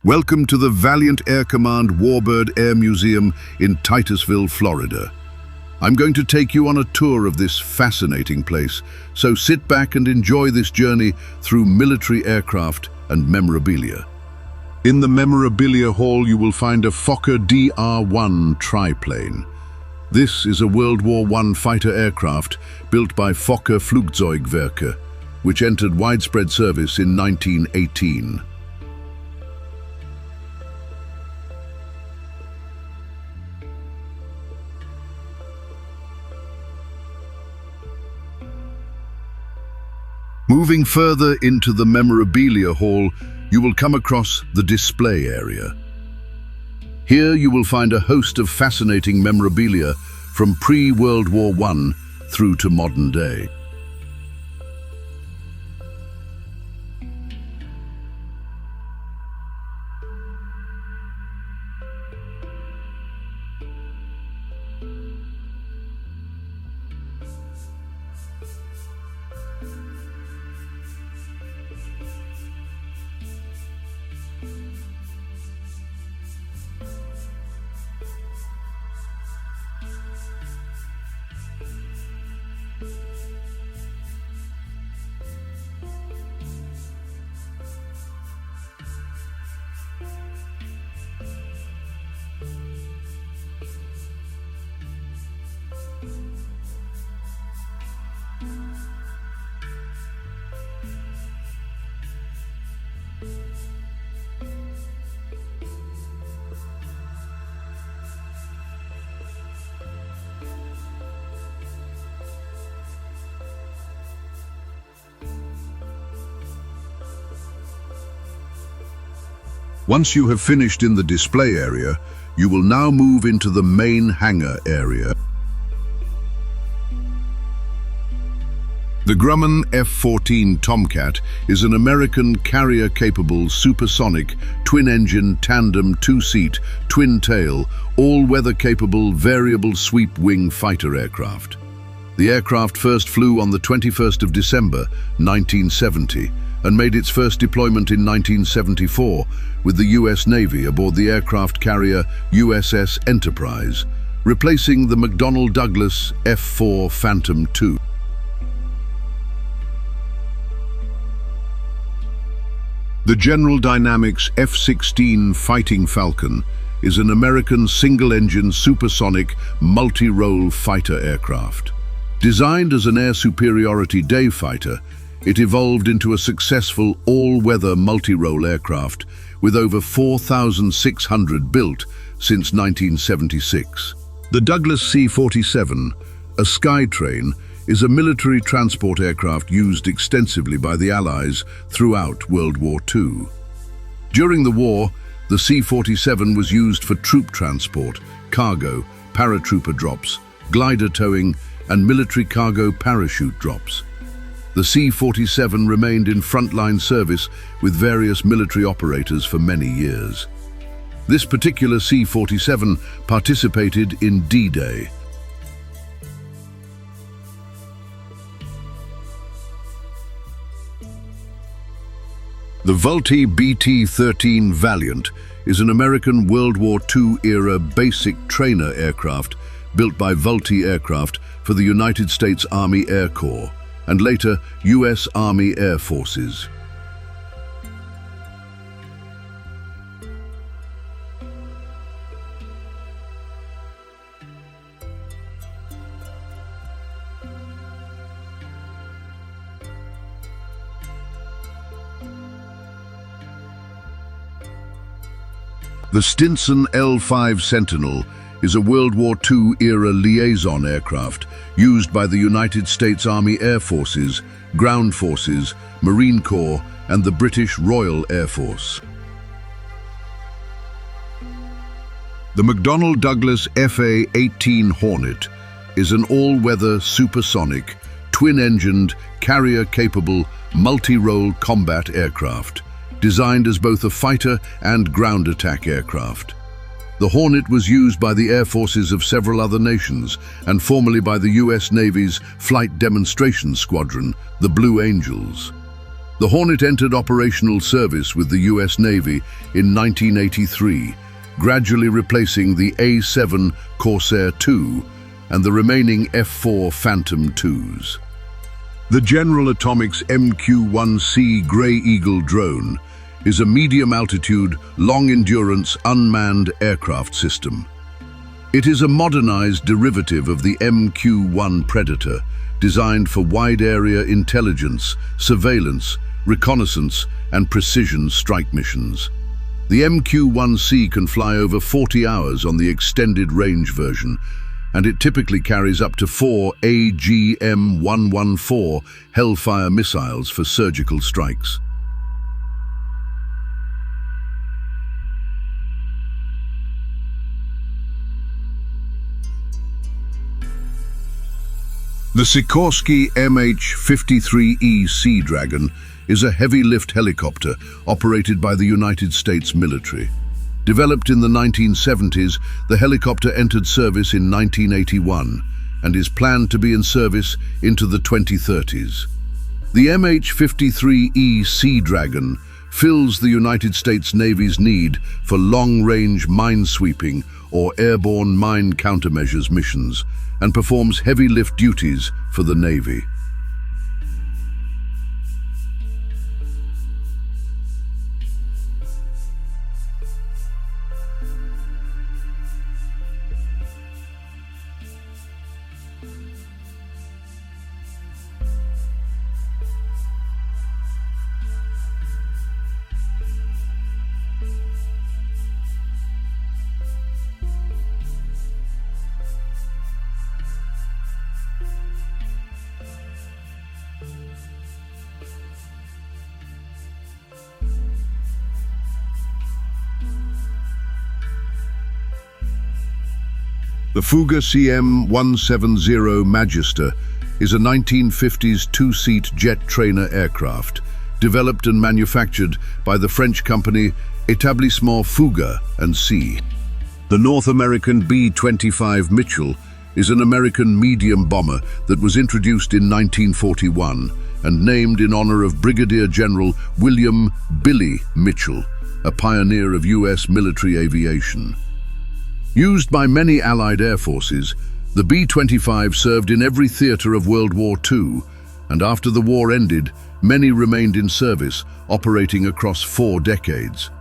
Welcome to the Valiant Air Command Warbird Air Museum in Titusville, Florida. I'm going to take you on a tour of this fascinating place, so sit back and enjoy this journey through military aircraft and memorabilia. In the Memorabilia Hall, you will find a Fokker DR.1 triplane. This is a World War I fighter aircraft built by Fokker Flugzeugwerke, which entered widespread service in 1918. Moving further into the Memorabilia Hall, you will come across the display area. Here you will find a host of fascinating memorabilia from pre-World War I through to modern day. Once you have finished in the display area, you will now move into the main hangar area. The Grumman F-14 Tomcat is an American carrier-capable supersonic, twin-engine, tandem, two-seat, twin-tail, all-weather-capable, variable-sweep-wing fighter aircraft. The aircraft first flew on the 21st of December, 1970, and made its first deployment in 1974 with the U.S. Navy aboard the aircraft carrier USS Enterprise, replacing the McDonnell Douglas F-4 Phantom II. The General Dynamics F-16 Fighting Falcon is an American single-engine supersonic multi-role fighter aircraft. Designed as an air superiority day fighter, it evolved into a successful all-weather multi-role aircraft with over 4,600 built since 1976. The Douglas C-47, a Skytrain, is a military transport aircraft used extensively by the Allies throughout World War II. During the war, the C-47 was used for troop transport, cargo, paratrooper drops, glider towing, and military cargo parachute drops. The C-47 remained in frontline service with various military operators for many years. This particular C-47 participated in D-Day. The Vultee BT-13 Valiant is an American World War II-era basic trainer aircraft built by Vultee Aircraft for the United States Army Air Corps and later U.S. Army Air Forces. The Stinson L-5 Sentinel is a World War II-era liaison aircraft used by the United States Army Air Forces, Ground Forces, Marine Corps, and the British Royal Air Force. The McDonnell Douglas FA-18 Hornet is an all-weather supersonic, twin-engined, carrier-capable, multi-role combat aircraft, designed as both a fighter and ground attack aircraft. The Hornet was used by the air forces of several other nations and formerly by the U.S. Navy's Flight Demonstration Squadron, the Blue Angels. The Hornet entered operational service with the US Navy in 1983, gradually replacing the A-7 Corsair II and the remaining F-4 Phantom IIs. The General Atomics MQ-1C Grey Eagle drone is a medium-altitude, long-endurance, unmanned aircraft system. It is a modernized derivative of the MQ-1 Predator, designed for wide-area intelligence, surveillance, reconnaissance, and precision strike missions. The MQ-1C can fly over 40 hours on the extended range version, and it typically carries up to 4 AGM-114 Hellfire missiles for surgical strikes. The Sikorsky MH-53E Sea Dragon is a heavy-lift helicopter operated by the United States military. Developed in the 1970s, the helicopter entered service in 1981 and is planned to be in service into the 2030s. The MH-53E Sea Dragon fills the United States Navy's need for long-range minesweeping or airborne mine countermeasures missions and performs heavy-lift duties for the Navy. The Fouga CM-170 Magister is a 1950s two-seat jet trainer aircraft, developed and manufactured by the French company Établissement Fouga & C. The North American B-25 Mitchell is an American medium bomber that was introduced in 1941 and named in honor of Brigadier General William "Billy" Mitchell, a pioneer of U.S. military aviation. Used by many Allied air forces, the B-25 served in every theater of World War II, and after the war ended, many remained in service, operating across 4 decades.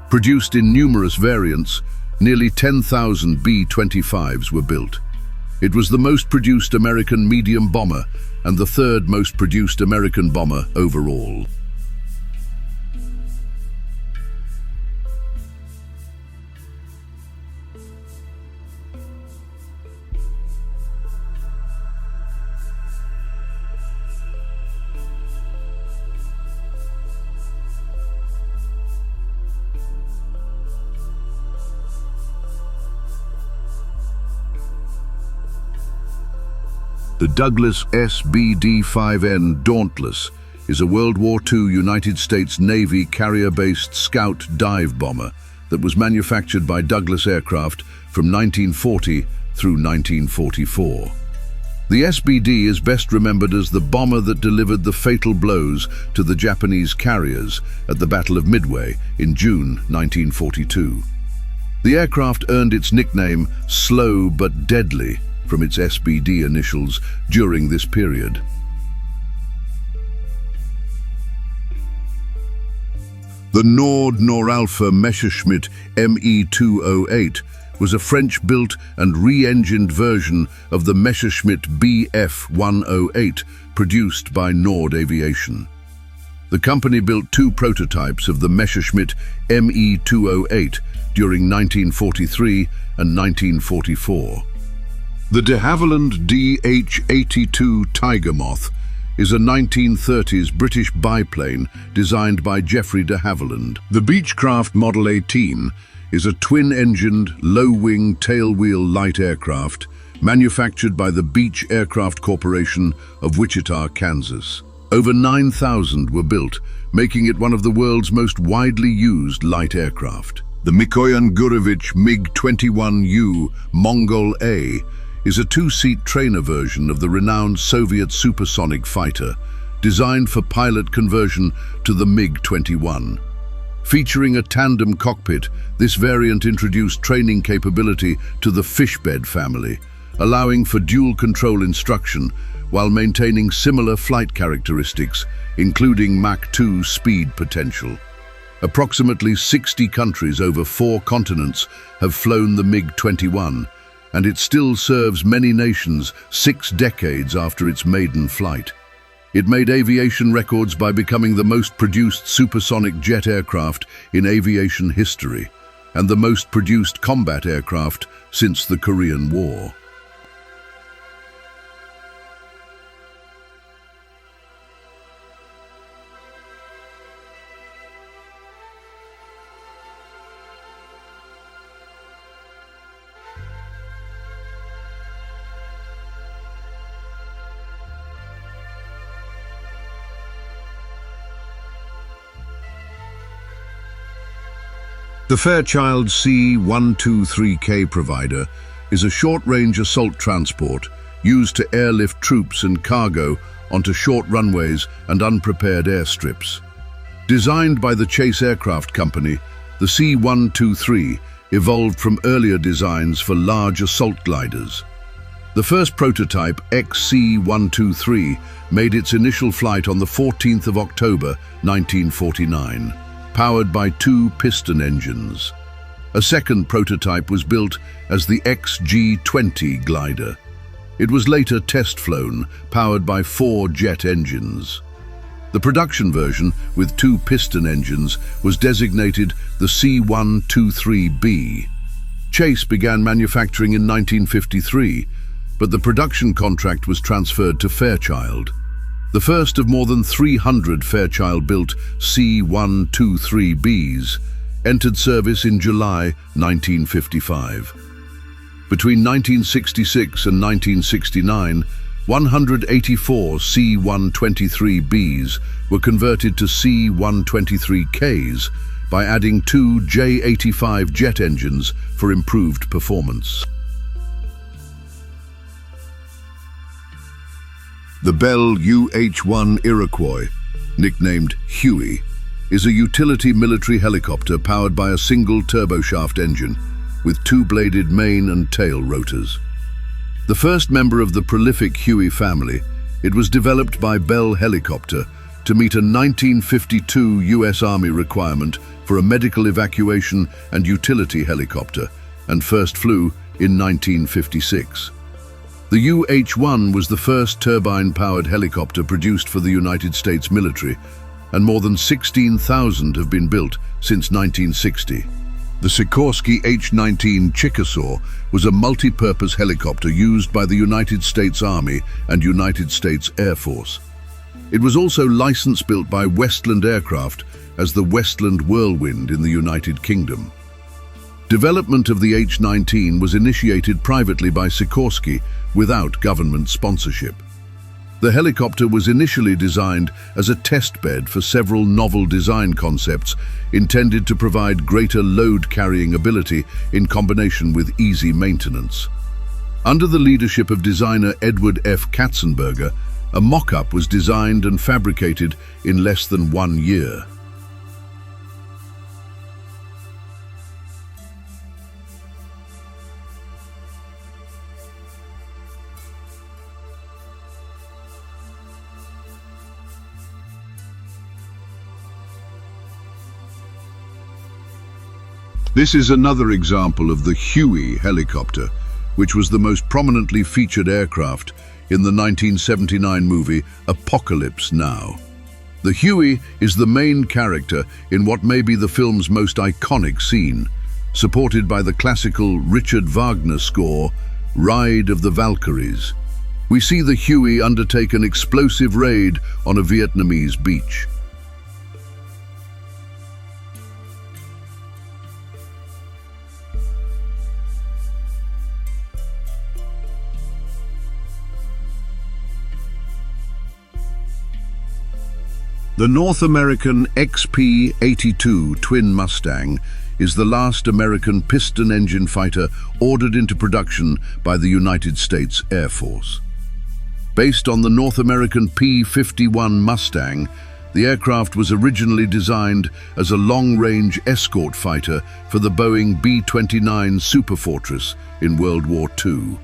Produced in numerous variants, nearly 10,000 B-25s were built. It was the most produced American medium bomber and the 3rd most produced American bomber overall. The Douglas SBD-5N Dauntless is a World War II United States Navy carrier-based scout dive bomber that was manufactured by Douglas Aircraft from 1940 through 1944. The SBD is best remembered as the bomber that delivered the fatal blows to the Japanese carriers at the Battle of Midway in June 1942. The aircraft earned its nickname "Slow but Deadly" from its SBD initials during this period. The Noralpha Messerschmitt Me-208 was a French-built and re-engined version of the Messerschmitt Bf-108 produced by Nord Aviation. The company built 2 prototypes of the Messerschmitt Me-208 during 1943 and 1944. The de Havilland DH-82 Tiger Moth is a 1930s British biplane designed by Geoffrey de Havilland. The Beechcraft Model 18 is a twin-engined, low-wing, tailwheel light aircraft manufactured by the Beech Aircraft Corporation of Wichita, Kansas. Over 9,000 were built, making it one of the world's most widely used light aircraft. The Mikoyan-Gurevich MIG-21U Mongol A is a 2-seat trainer version of the renowned Soviet supersonic fighter, designed for pilot conversion to the MiG-21. Featuring a tandem cockpit, this variant introduced training capability to the fishbed family, allowing for dual control instruction while maintaining similar flight characteristics, including Mach 2 speed potential. Approximately 60 countries over 4 continents have flown the MiG-21, and it still serves many nations 6 decades after its maiden flight. It made aviation records by becoming the most produced supersonic jet aircraft in aviation history, and the most produced combat aircraft since the Korean War. The Fairchild C-123K provider is a short-range assault transport used to airlift troops and cargo onto short runways and unprepared airstrips. Designed by the Chase Aircraft Company, the C-123 evolved from earlier designs for large assault gliders. The first prototype, XC-123, made its initial flight on the 14th of October, 1949. Powered by 2 piston engines. A second prototype was built as the XG-20 glider. It was later test-flown, powered by 4 jet engines. The production version, with 2 piston engines, was designated the C-123B. Chase began manufacturing in 1953, but the production contract was transferred to Fairchild. The first of more than 300 Fairchild-built C-123Bs entered service in July 1955. Between 1966 and 1969, 184 C-123Bs were converted to C-123Ks by adding 2 J-85 jet engines for improved performance. The Bell UH-1 Iroquois, nicknamed Huey, is a utility military helicopter powered by a single turboshaft engine with 2-bladed main and tail rotors. The first member of the prolific Huey family, it was developed by Bell Helicopter to meet a 1952 U.S. Army requirement for a medical evacuation and utility helicopter, and first flew in 1956. The UH-1 was the first turbine-powered helicopter produced for the United States military, and more than 16,000 have been built since 1960. The Sikorsky H-19 Chickasaw was a multi-purpose helicopter used by the United States Army and United States Air Force. It was also license-built by Westland Aircraft as the Westland Whirlwind in the United Kingdom. Development of the H-19 was initiated privately by Sikorsky without government sponsorship. The helicopter was initially designed as a test bed for several novel design concepts intended to provide greater load-carrying ability in combination with easy maintenance. Under the leadership of designer Edward F. Katzenberger, a mock-up was designed and fabricated in less than 1 year. This is another example of the Huey helicopter, which was the most prominently featured aircraft in the 1979 movie Apocalypse Now. The Huey is the main character in what may be the film's most iconic scene, supported by the classical Richard Wagner score, Ride of the Valkyries. We see the Huey undertake an explosive raid on a Vietnamese beach. The North American XP-82 twin Mustang is the last American piston engine fighter ordered into production by the United States Air Force. Based on the North American P-51 Mustang, the aircraft was originally designed as a long-range escort fighter for the Boeing B-29 Superfortress in World War II.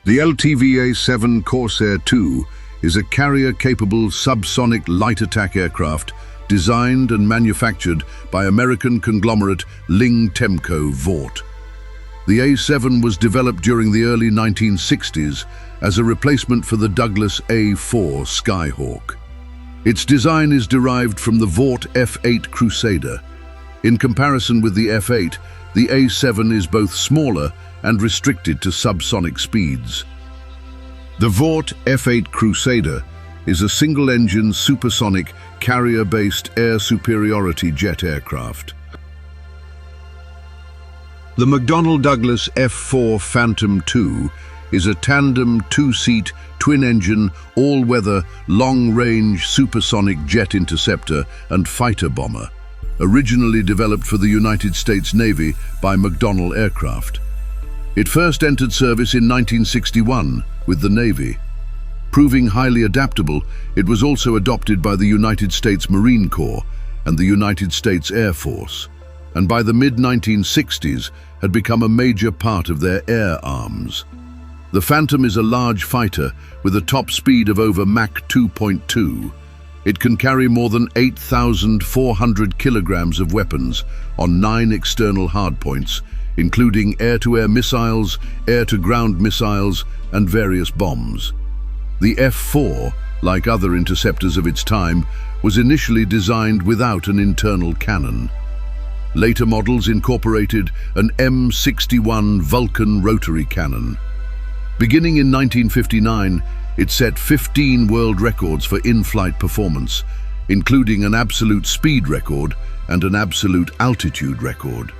The LTV A-7 Corsair II is a carrier-capable subsonic light attack aircraft designed and manufactured by American conglomerate Ling Temco Vought. The A-7 was developed during the early 1960s as a replacement for the Douglas A-4 Skyhawk. Its design is derived from the Vought F-8 Crusader. In comparison with the F-8, the A-7 is both smaller and restricted to subsonic speeds. The Vought F-8 Crusader is a single-engine supersonic carrier-based air superiority jet aircraft. The McDonnell Douglas F-4 Phantom II is a tandem two-seat, twin-engine, all-weather, long-range supersonic jet interceptor and fighter bomber, originally developed for the United States Navy by McDonnell Aircraft. It first entered service in 1961 with the Navy. Proving highly adaptable, it was also adopted by the United States Marine Corps and the United States Air Force, and by the mid-1960s had become a major part of their air arms. The Phantom is a large fighter with a top speed of over Mach 2.2. It can carry more than 8,400 kilograms of weapons on 9 external hardpoints, including air-to-air missiles, air-to-ground missiles, and various bombs. The F-4, like other interceptors of its time, was initially designed without an internal cannon. Later models incorporated an M61 Vulcan rotary cannon. Beginning in 1959, it set 15 world records for in-flight performance, including an absolute speed record and an absolute altitude record.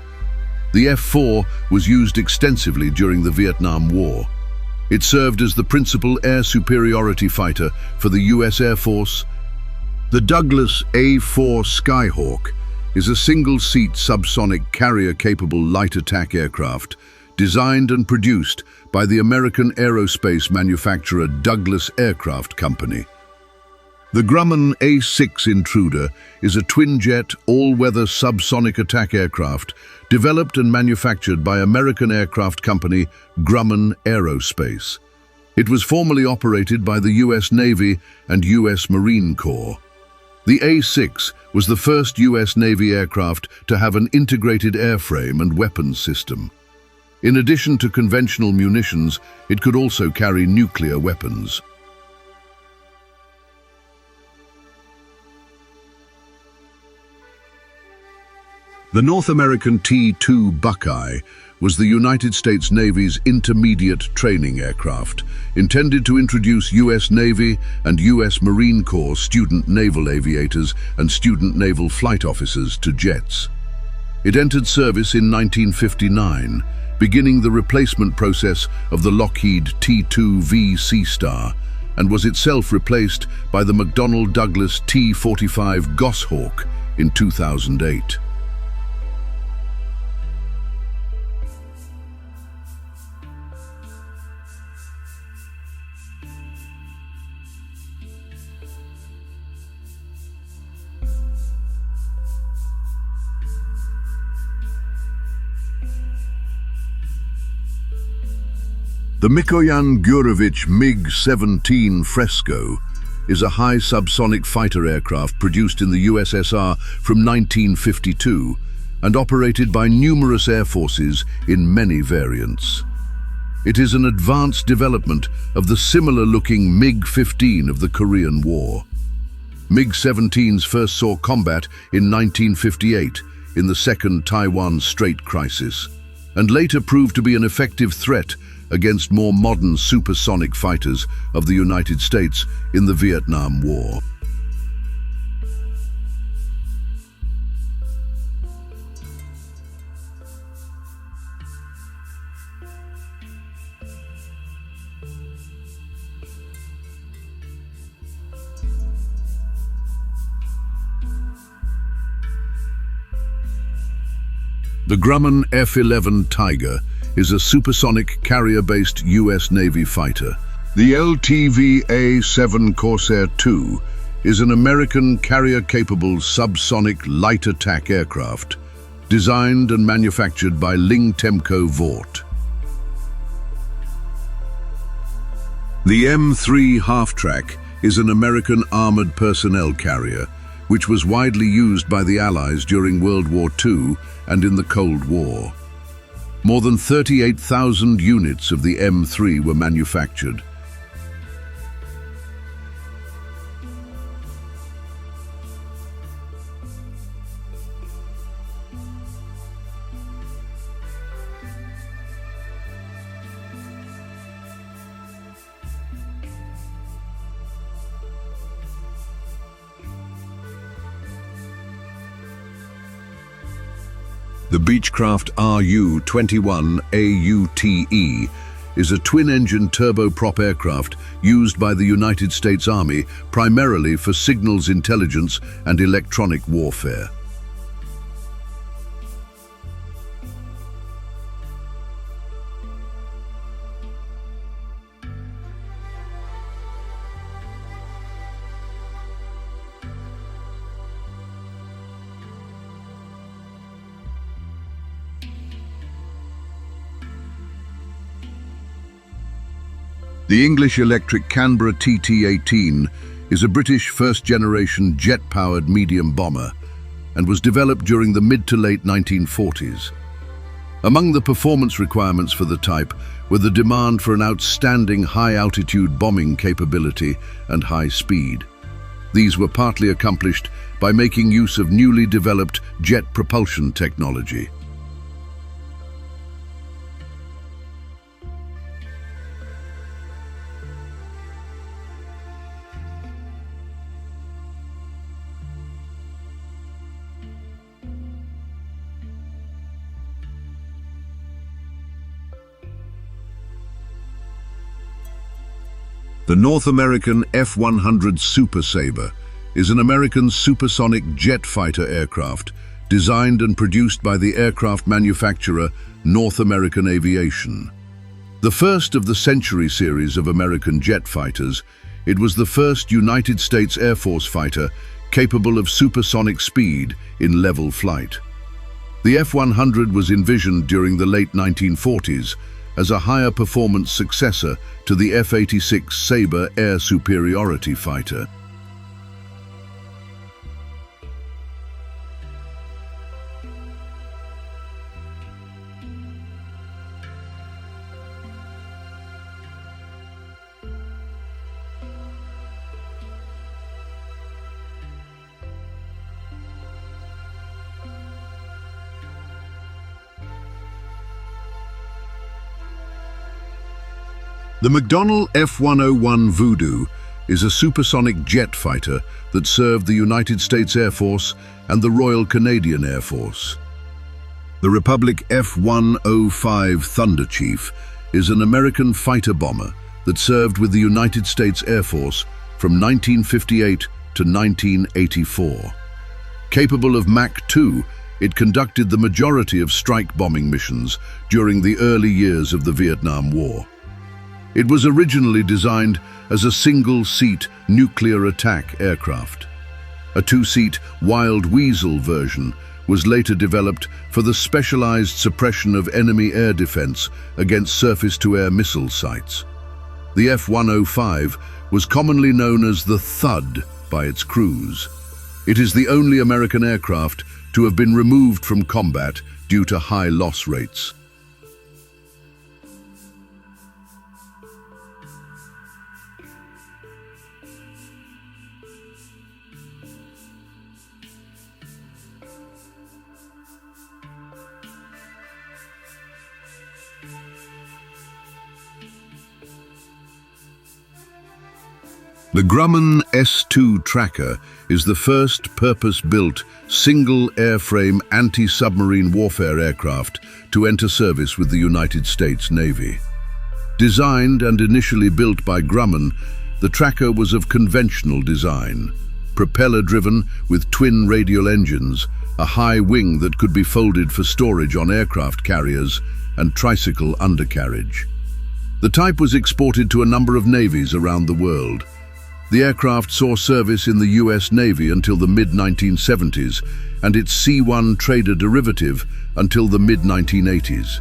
The F-4 was used extensively during the Vietnam War. It served as the principal air superiority fighter for the U.S. Air Force. The Douglas A-4 Skyhawk is a single-seat subsonic carrier-capable light attack aircraft designed and produced by the American aerospace manufacturer Douglas Aircraft Company. The Grumman A-6 Intruder is a twin-jet, all-weather subsonic attack aircraft developed and manufactured by American aircraft company Grumman Aerospace. It was formerly operated by the U.S. Navy and U.S. Marine Corps. The A-6 was the first U.S. Navy aircraft to have an integrated airframe and weapons system. In addition to conventional munitions, it could also carry nuclear weapons. The North American T-2 Buckeye was the United States Navy's intermediate training aircraft, intended to introduce U.S. Navy and U.S. Marine Corps student naval aviators and student naval flight officers to jets. It entered service in 1959, beginning the replacement process of the Lockheed T-2V Sea Star, and was itself replaced by the McDonnell Douglas T-45 Goshawk in 2008. The Mikoyan-Gurevich MiG-17 Fresco is a high subsonic fighter aircraft produced in the USSR from 1952 and operated by numerous air forces in many variants. It is an advanced development of the similar-looking MiG-15 of the Korean War. MiG-17s first saw combat in 1958 in the Second Taiwan Strait Crisis, and later proved to be an effective threat against more modern supersonic fighters of the United States in the Vietnam War. The Grumman F-11 Tiger is a supersonic carrier-based U.S. Navy fighter. The LTV A-7 Corsair II is an American carrier-capable subsonic light attack aircraft designed and manufactured by Ling Temco Vought. The M3 half-track is an American armored personnel carrier which was widely used by the Allies during World War II and in the Cold War. More than 38,000 units of the M3 were manufactured. The Beechcraft RU-21A UTE is a twin-engine turboprop aircraft used by the United States Army primarily for signals intelligence and electronic warfare. The English electric Canberra TT-18 is a British first-generation jet-powered medium bomber and was developed during the mid to late 1940s. Among the performance requirements for the type were the demand for an outstanding high-altitude bombing capability and high speed. These were partly accomplished by making use of newly developed jet propulsion technology. The North American F-100 Super Sabre is an American supersonic jet fighter aircraft designed and produced by the aircraft manufacturer North American Aviation. The first of the Century series of American jet fighters, it was the first United States Air Force fighter capable of supersonic speed in level flight. The F-100 was envisioned during the late 1940s as a higher performance successor to the F-86 Sabre air superiority fighter. The McDonnell F-101 Voodoo is a supersonic jet fighter that served the United States Air Force and the Royal Canadian Air Force. The Republic F-105 Thunder Chief is an American fighter bomber that served with the United States Air Force from 1958 to 1984. Capable of Mach 2, it conducted the majority of strike bombing missions during the early years of the Vietnam War. It was originally designed as a single-seat nuclear attack aircraft. A two-seat Wild Weasel version was later developed for the specialized suppression of enemy air defense against surface-to-air missile sites. The F-105 was commonly known as the Thud by its crews. It is the only American aircraft to have been removed from combat due to high loss rates. The Grumman S-2 Tracker is the first purpose-built, single-airframe anti-submarine warfare aircraft to enter service with the United States Navy. Designed and initially built by Grumman, the Tracker was of conventional design, propeller-driven with twin radial engines a high wing that could be folded for storage on aircraft carriers and tricycle undercarriage. The type was exported to a number of navies around the world. The aircraft saw service in the US Navy until the mid-1970s and its C-1 trader derivative until the mid-1980s.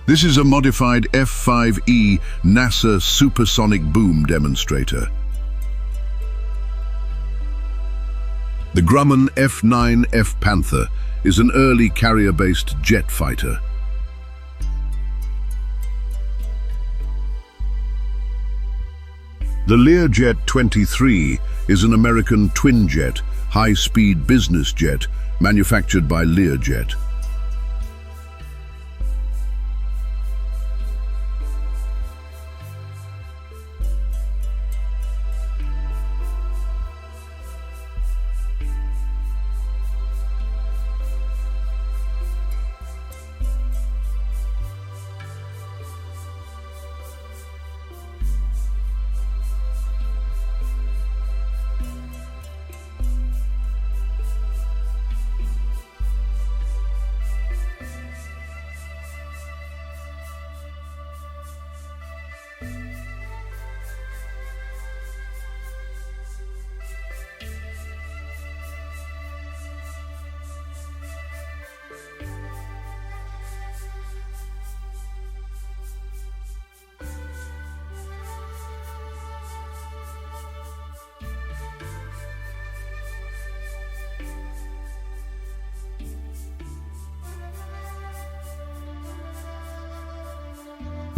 This is a modified F-5E NASA supersonic boom demonstrator. The Grumman F-9F Panther is an early carrier-based jet fighter. The Learjet 23 is an American twin-jet, high-speed business jet manufactured by Learjet.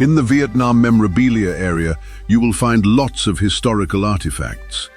In the Vietnam Memorabilia area, you will find lots of historical artifacts.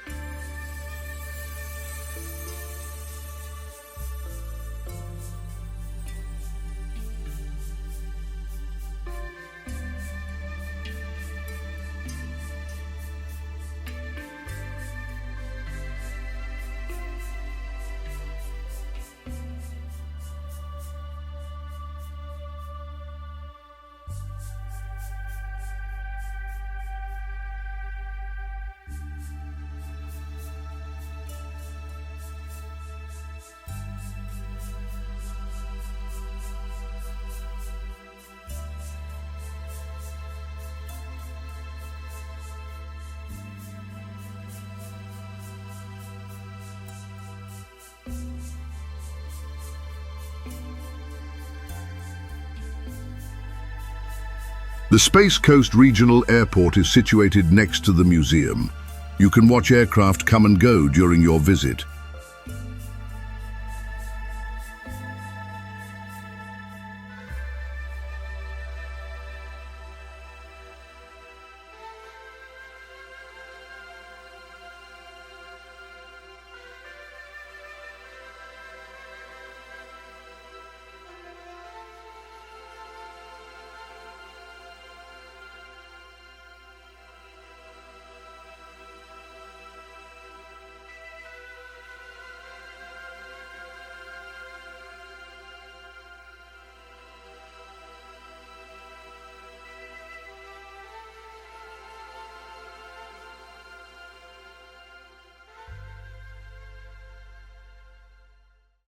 The Space Coast Regional Airport is situated next to the museum. You can watch aircraft come and go during your visit.